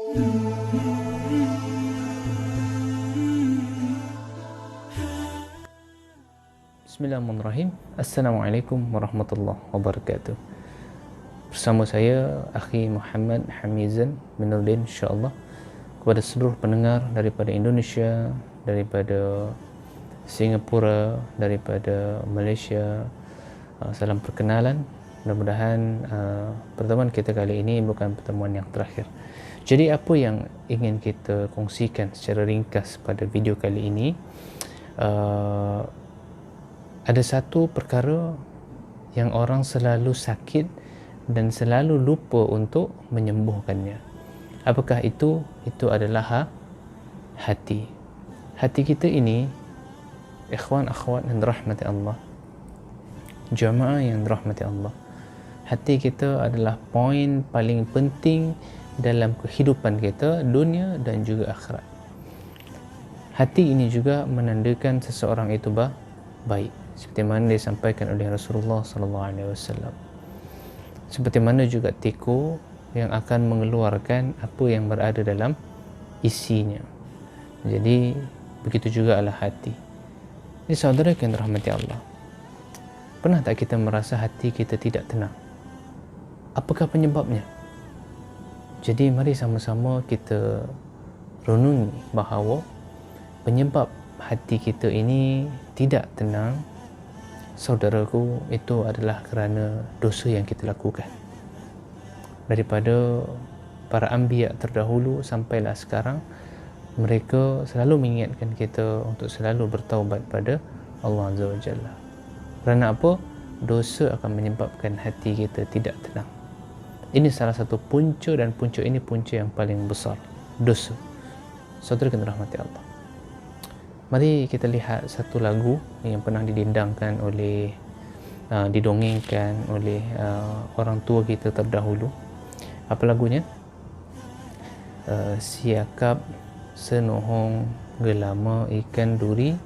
Bismillahirrahmanirrahim. Assalamualaikum warahmatullahi wabarakatuh. Bersama saya Akhi Muhammad Hamizan Minuddin, insyaAllah, kepada seluruh pendengar daripada Indonesia, daripada Singapura, daripada Malaysia, salam perkenalan. Mudah-mudahan pertemuan kita kali ini bukan pertemuan yang terakhir. Jadi apa yang ingin kita kongsikan secara ringkas pada video kali ini, ada satu perkara yang orang selalu sakit dan selalu lupa untuk menyembuhkannya. Apakah itu? Itu adalah hati. Hati kita ini, ikhwan akhwat yang dirahmati Allah, jamaah yang dirahmati Allah, hati kita adalah poin paling penting dalam kehidupan kita, dunia dan juga akhirat. Hati ini juga menandakan seseorang itu baik, seperti mana disampaikan oleh Rasulullah SAW. Seperti mana juga tiku yang akan mengeluarkan apa yang berada dalam isinya. Jadi begitu juga adalah hati. Ini saudara yang dirahmati Allah, pernah tak kita merasa hati kita tidak tenang? Apakah penyebabnya? Jadi mari sama-sama kita renungi bahawa penyebab hati kita ini tidak tenang, saudaraku, itu adalah kerana dosa yang kita lakukan. Daripada para anbiya terdahulu sampailah sekarang, mereka selalu mengingatkan kita untuk selalu bertaubat pada Allah Azza wa Jalla. Kerana apa? Dosa akan menyebabkan hati kita tidak tenang. Ini salah satu punca, dan punca ini punca yang paling besar, dosa. Saudara kena rahmati Allah. Mari kita lihat satu lagu yang pernah didendangkan oleh, didongengkan oleh orang tua kita terdahulu. Apa lagunya? Siakap senohong gelama ikan duri,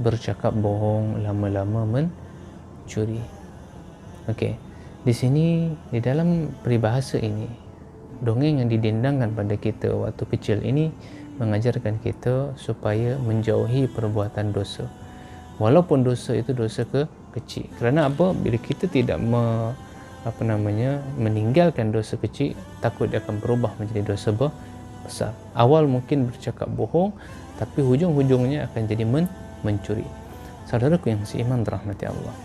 bercakap bohong lama-lama mencuri. Okey. Di sini, di dalam peribahasa ini, dongeng yang didendangkan pada kita waktu kecil ini mengajarkan kita supaya menjauhi perbuatan dosa. Walaupun dosa itu dosa kecil. Kerana apa? Bila kita tidak meninggalkan dosa kecil, takut dia akan berubah menjadi dosa besar. Awal mungkin bercakap bohong, tapi hujung-hujungnya akan jadi mencuri. Saudaraku yang seiman dirahmati Allah.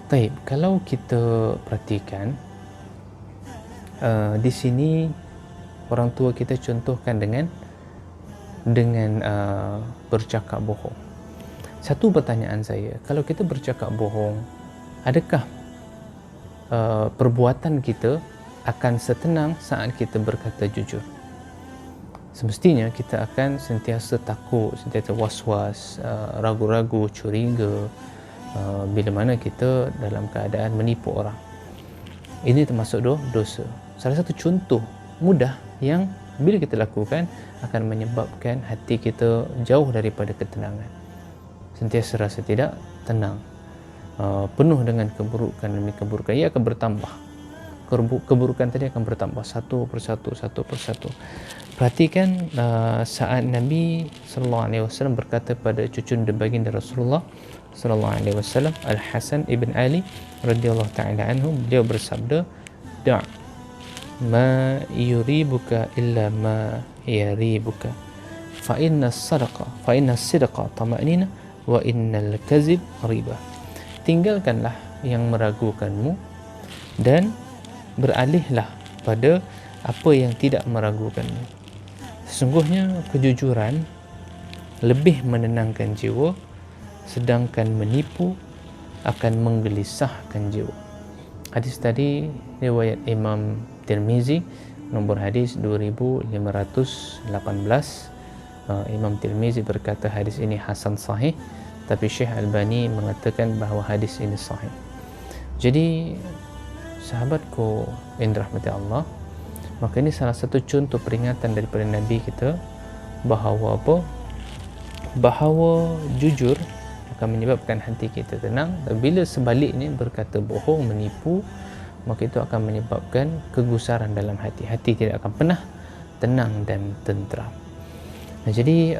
Baik, kalau kita perhatikan, di sini orang tua kita contohkan dengan bercakap bohong. Satu pertanyaan saya, kalau kita bercakap bohong, adakah perbuatan kita akan setenang saat kita berkata jujur? Semestinya kita akan sentiasa takut, sentiasa was-was, ragu-ragu, curiga bila mana kita dalam keadaan menipu orang. Ini termasuk dosa. Salah satu contoh mudah yang bila kita lakukan akan menyebabkan hati kita jauh daripada ketenangan, sentiasa rasa tidak tenang, penuh dengan keburukan demi keburukan. Ia akan bertambah, keburukan tadi akan bertambah satu persatu. Perhatikan saat Nabi SAW berkata pada cucunda baginda Rasulullah SAW, Al-Hasan ibn Ali radhiyallahu ta'ala anhu, beliau bersabda, da' ma yuribuka illa ma yaribuka, fa inna sidqa tama'nina wa innal kazib riba. Tinggalkanlah yang meragukanmu dan beralihlah pada apa yang tidak meragukanmu. Sesungguhnya kejujuran lebih menenangkan jiwa, sedangkan menipu akan menggelisahkan jiwa. Hadis tadi riwayat Imam Tirmizi, nombor hadis 2518. Imam Tirmizi berkata hadis ini hasan sahih, tapi Syekh Albani mengatakan bahawa hadis ini sahih. Jadi sahabatku yang dirahmati Allah, maka ini salah satu contoh peringatan daripada Nabi kita bahawa apa? Bahawa jujur akan menyebabkan hati kita tenang. Bila sebaliknya berkata bohong, menipu, maka itu akan menyebabkan kegusaran dalam hati. Hati tidak akan pernah tenang dan tenteram. Nah, jadi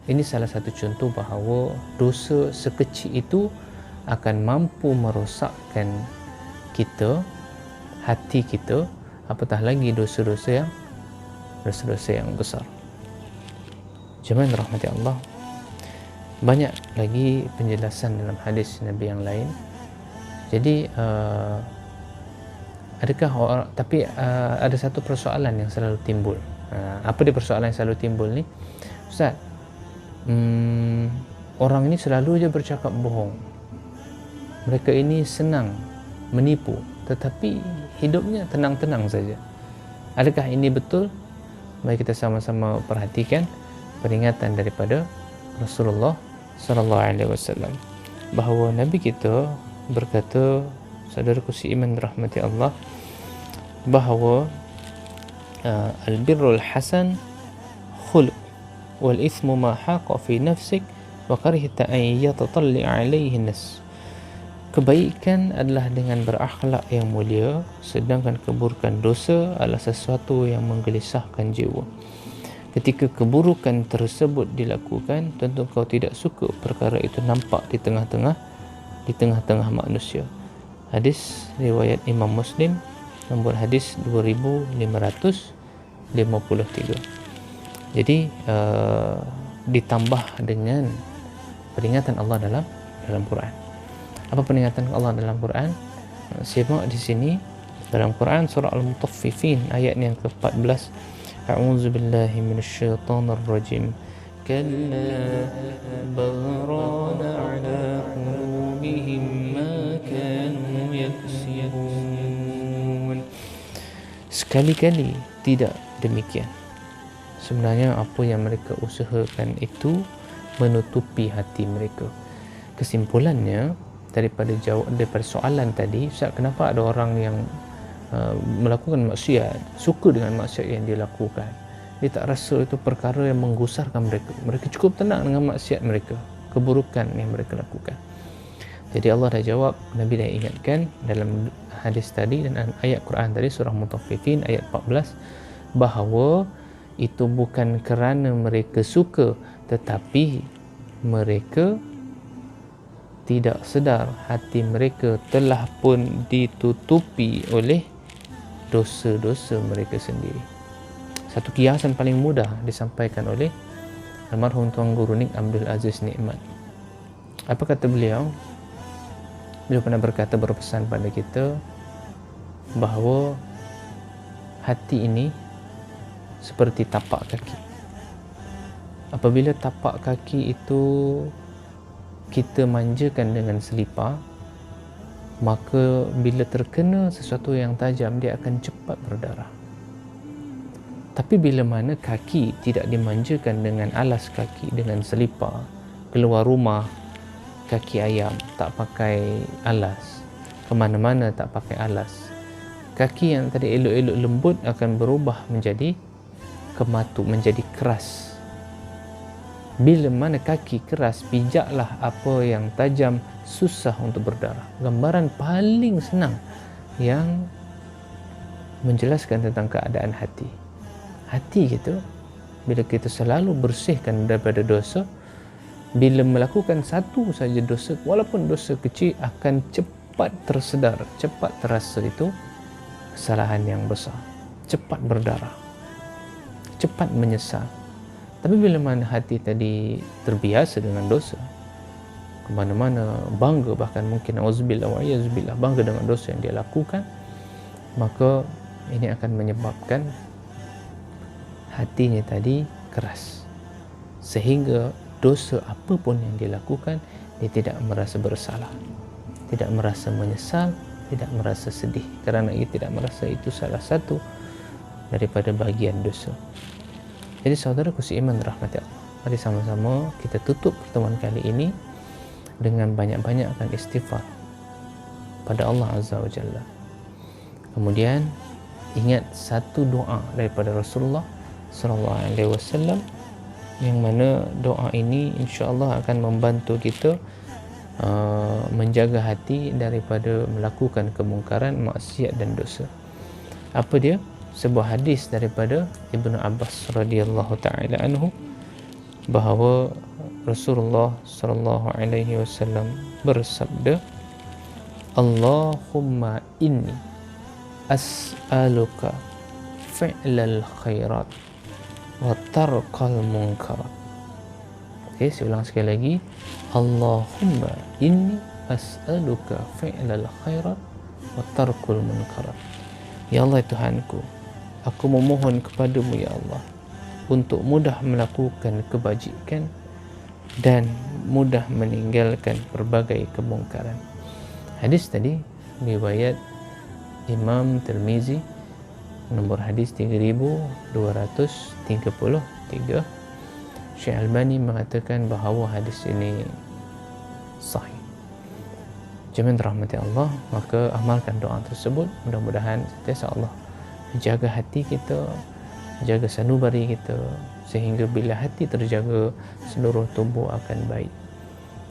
ini salah satu contoh bahawa dosa sekecil itu akan mampu merosakkan kita, hati kita, apatah lagi dosa-dosa yang besar. Jemaah rahmati Allah, banyak lagi penjelasan dalam hadis Nabi yang lain. Jadi ada satu persoalan yang selalu timbul. Apa dia persoalan yang selalu timbul ni? Ustaz, orang ini selalu je bercakap bohong. Mereka ini senang menipu, tetapi hidupnya tenang-tenang saja. Adakah ini betul? Mari kita sama-sama perhatikan peringatan daripada Rasulullah sallallahu alaihi wasallam bahawa Nabi kita berkata, saudaraku seiman rahmati Allah, bahawa al-birrul hasan khuluq wal ithmu ma haqa fi nafsik wa karihta an yatatalli alaihi nas. Kebaikan adalah dengan berakhlak yang mulia, sedangkan keburukan dosa adalah sesuatu yang menggelisahkan jiwa. Ketika keburukan tersebut dilakukan, tentu kau tidak suka perkara itu nampak di tengah-tengah manusia. Hadis riwayat Imam Muslim, nombor hadis 2553. Jadi ditambah dengan peringatan Allah dalam Quran. Apa peringatan Allah dalam Quran? Simak di sini dalam Quran surah Al-Mutaffifin ayat yang ke-14. A'udzu billahi minasyaitonir rajim. Kalla baghrana 'ala qulubihim ma kanu yaksibun. Sekali-kali tidak demikian. Sebenarnya apa yang mereka usahakan itu menutupi hati mereka. Kesimpulannya daripada soalan tadi, Ustaz, kenapa ada orang yang melakukan maksiat, suka dengan maksiat yang dia lakukan? Dia tak rasa itu perkara yang menggusarkan mereka. Mereka cukup tenang dengan maksiat mereka, keburukan yang mereka lakukan. Jadi Allah dah jawab, Nabi dah ingatkan dalam hadis tadi dan ayat Quran tadi, surah Mutaffifin ayat 14, bahawa itu bukan kerana mereka suka, tetapi mereka tidak sedar hati mereka telah pun ditutupi oleh dosa-dosa mereka sendiri. Satu kiasan paling mudah disampaikan oleh almarhum Tuan Guru Nik Abdul Aziz Nikmat. Apa kata beliau? Beliau pernah berpesan pada kita bahawa hati ini seperti tapak kaki. Apabila tapak kaki itu kita manjakan dengan selipar, maka bila terkena sesuatu yang tajam, dia akan cepat berdarah. Tapi bila mana kaki tidak dimanjakan dengan alas kaki, dengan selipar, keluar rumah kaki ayam, tak pakai alas, ke mana-mana tak pakai alas, kaki yang tadi elok-elok lembut akan berubah menjadi kematu, menjadi keras. Bila mana kaki keras, pijaklah apa yang tajam, susah untuk berdarah. Gambaran paling senang yang menjelaskan tentang keadaan hati. Hati kita, bila kita selalu bersihkan daripada dosa, bila melakukan satu saja dosa, walaupun dosa kecil, akan cepat tersedar, cepat terasa itu kesalahan yang besar, cepat berdarah, cepat menyesal. Tapi bila mana hati tadi terbiasa dengan dosa, ke mana-mana bangga, bahkan mungkin auzubillah wa iyyazubillah, bangga dengan dosa yang dia lakukan, maka ini akan menyebabkan hatinya tadi keras, sehingga dosa apapun yang dia lakukan, dia tidak merasa bersalah, tidak merasa menyesal, tidak merasa sedih, kerana ia tidak merasa itu salah satu daripada bahagian dosa. Jadi saudaraku seiman rahmati Allah, mari sama-sama kita tutup pertemuan kali ini dengan banyak-banyakkan istighfar pada Allah Azza wa Jalla. Kemudian ingat satu doa daripada Rasulullah sallallahu alaihi wasallam, yang mana doa ini insya-Allah akan membantu kita menjaga hati daripada melakukan kemungkaran, maksiat dan dosa. Apa dia? sebuah hadis daripada Ibnu Abbas radhiyallahu taala anhu bahawa Rasulullah sallallahu alaihi wasallam bersabda, Allahumma inni as'aluka fi'lal khairat wa tarkal munkarat. Okey, saya ulang sekali lagi. Allahumma inni as'aluka fi'lal khairat wa tarkul munkarat. Ya Allah Tuhanku, aku memohon kepadamu ya Allah untuk mudah melakukan kebajikan dan mudah meninggalkan berbagai kemungkaran. Hadis tadi riwayat Imam Tirmizi, nombor hadis 3233. Syekh Albani mengatakan bahawa hadis ini sahih. Jemaah rahmati Allah, maka amalkan doa tersebut. Mudah-mudahan sentiasa Allah jaga hati kita, jaga sanubari kita, sehingga bila hati terjaga, seluruh tubuh akan baik.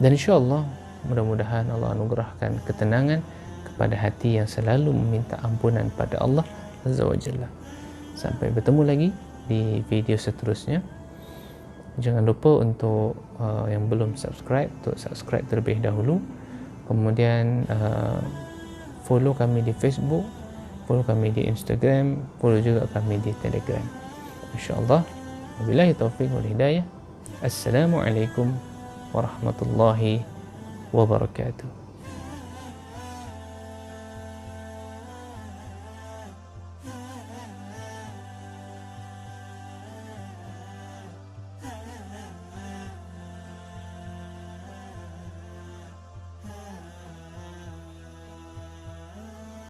Dan insya-Allah mudah-mudahan Allah anugerahkan ketenangan kepada hati yang selalu meminta ampunan pada Allah Azza wa Jalla. Sampai bertemu lagi di video seterusnya. Jangan lupa untuk yang belum subscribe, untuk subscribe terlebih dahulu. Kemudian follow kami di Facebook, follow kami di Instagram, follow juga kami di Telegram. InsyaAllah. Wabillahi taufiq wal hidayah. Assalamualaikum warahmatullahi wabarakatuh.